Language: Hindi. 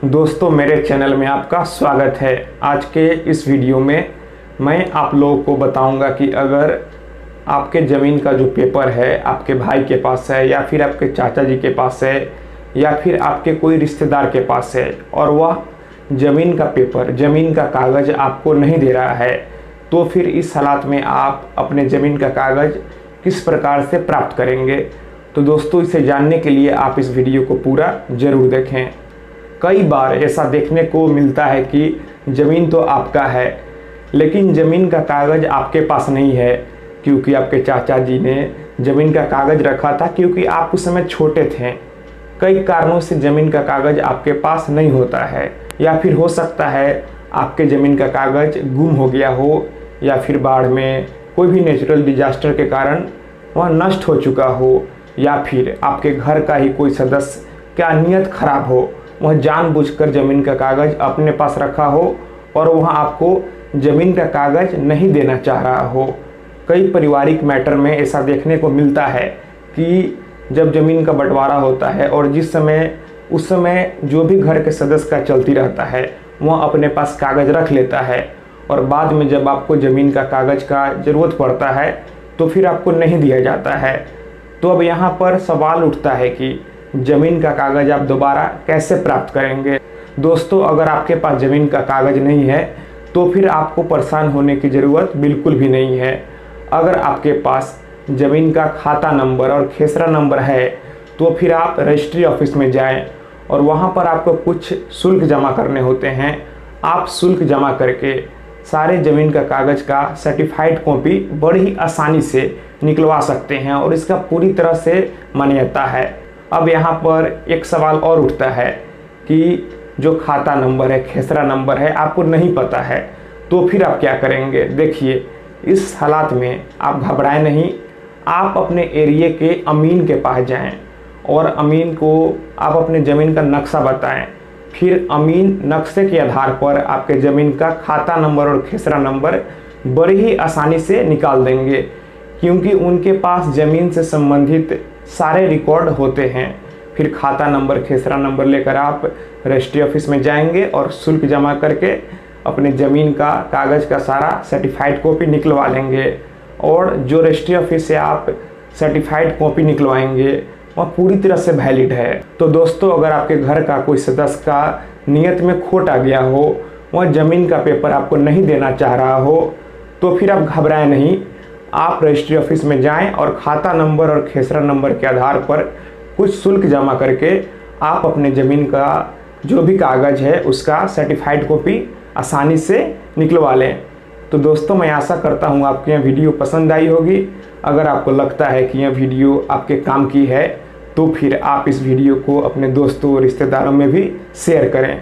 दोस्तों, मेरे चैनल में आपका स्वागत है। आज के इस वीडियो में मैं आप लोगों को बताऊंगा कि अगर आपके ज़मीन का जो पेपर है आपके भाई के पास है या फिर आपके चाचा जी के पास है या फिर आपके कोई रिश्तेदार के पास है और वह ज़मीन का पेपर, ज़मीन का कागज़ आपको नहीं दे रहा है, तो फिर इस हालात में आप अपने ज़मीन का कागज़ किस प्रकार से प्राप्त करेंगे। तो दोस्तों, इसे जानने के लिए आप इस वीडियो को पूरा ज़रूर देखें। कई बार ऐसा देखने को मिलता है कि ज़मीन तो आपका है लेकिन ज़मीन का कागज़ आपके पास नहीं है, क्योंकि आपके चाचा जी ने ज़मीन का कागज़ रखा था क्योंकि आप उस समय छोटे थे। कई कारणों से ज़मीन का कागज़ आपके पास नहीं होता है, या फिर हो सकता है आपके ज़मीन का कागज़ गुम हो गया हो, या फिर बाढ़ में कोई भी नेचुरल डिजास्टर के कारण वह नष्ट हो चुका हो, या फिर आपके घर का ही कोई सदस्य का नीयत खराब हो, वह जानबूझकर ज़मीन का कागज़ अपने पास रखा हो और वह आपको ज़मीन का कागज़ नहीं देना चाह रहा हो। कई पारिवारिक मैटर में ऐसा देखने को मिलता है कि जब ज़मीन का बंटवारा होता है और उस समय जो भी घर के सदस्य का चलती रहता है वह अपने पास कागज़ रख लेता है, और बाद में जब आपको ज़मीन का कागज़ का ज़रूरत पड़ता है तो फिर आपको नहीं दिया जाता है। तो अब यहाँ पर सवाल उठता है कि ज़मीन का कागज़ आप दोबारा कैसे प्राप्त करेंगे। दोस्तों, अगर आपके पास ज़मीन का कागज़ नहीं है तो फिर आपको परेशान होने की ज़रूरत बिल्कुल भी नहीं है। अगर आपके पास ज़मीन का खाता नंबर और खेसरा नंबर है तो फिर आप रजिस्ट्री ऑफिस में जाएं और वहां पर आपको कुछ शुल्क जमा करने होते हैं। आप शुल्क जमा करके सारे ज़मीन का कागज़ का सर्टिफाइड कॉपी बड़ी आसानी से निकलवा सकते हैं और इसका पूरी तरह से मान्यता है। अब यहाँ पर एक सवाल और उठता है कि जो खाता नंबर है, खेसरा नंबर है, आपको नहीं पता है, तो फिर आप क्या करेंगे। देखिए, इस हालात में आप घबराएं नहीं, आप अपने एरिया के अमीन के पास जाएं और अमीन को आप अपने ज़मीन का नक्शा बताएं। फिर अमीन नक्शे के आधार पर आपके ज़मीन का खाता नंबर और खेसरा नंबर बड़ी ही आसानी से निकाल देंगे, क्योंकि उनके पास ज़मीन से संबंधित सारे रिकॉर्ड होते हैं। फिर खाता नंबर, खेसरा नंबर लेकर आप रजिस्ट्री ऑफिस में जाएंगे और शुल्क जमा करके अपने ज़मीन का कागज़ का सारा सर्टिफाइड कॉपी निकलवा लेंगे, और जो रजिस्ट्री ऑफिस से आप सर्टिफाइड कॉपी निकलवाएंगे वह पूरी तरह से वैलिड है। तो दोस्तों, अगर आपके घर का कोई सदस्य का नियत में खोट आ गया हो, वह ज़मीन का पेपर आपको नहीं देना चाह रहा हो, तो फिर आप घबराएं नहीं, आप रजिस्ट्री ऑफिस में जाएं और खाता नंबर और खेसरा नंबर के आधार पर कुछ शुल्क जमा करके आप अपने ज़मीन का जो भी कागज़ है उसका सर्टिफाइड कॉपी आसानी से निकलवा लें। तो दोस्तों, मैं आशा करता हूँ आपको यह वीडियो पसंद आई होगी। अगर आपको लगता है कि यह वीडियो आपके काम की है तो फिर आप इस वीडियो को अपने दोस्तों और रिश्तेदारों में भी शेयर करें।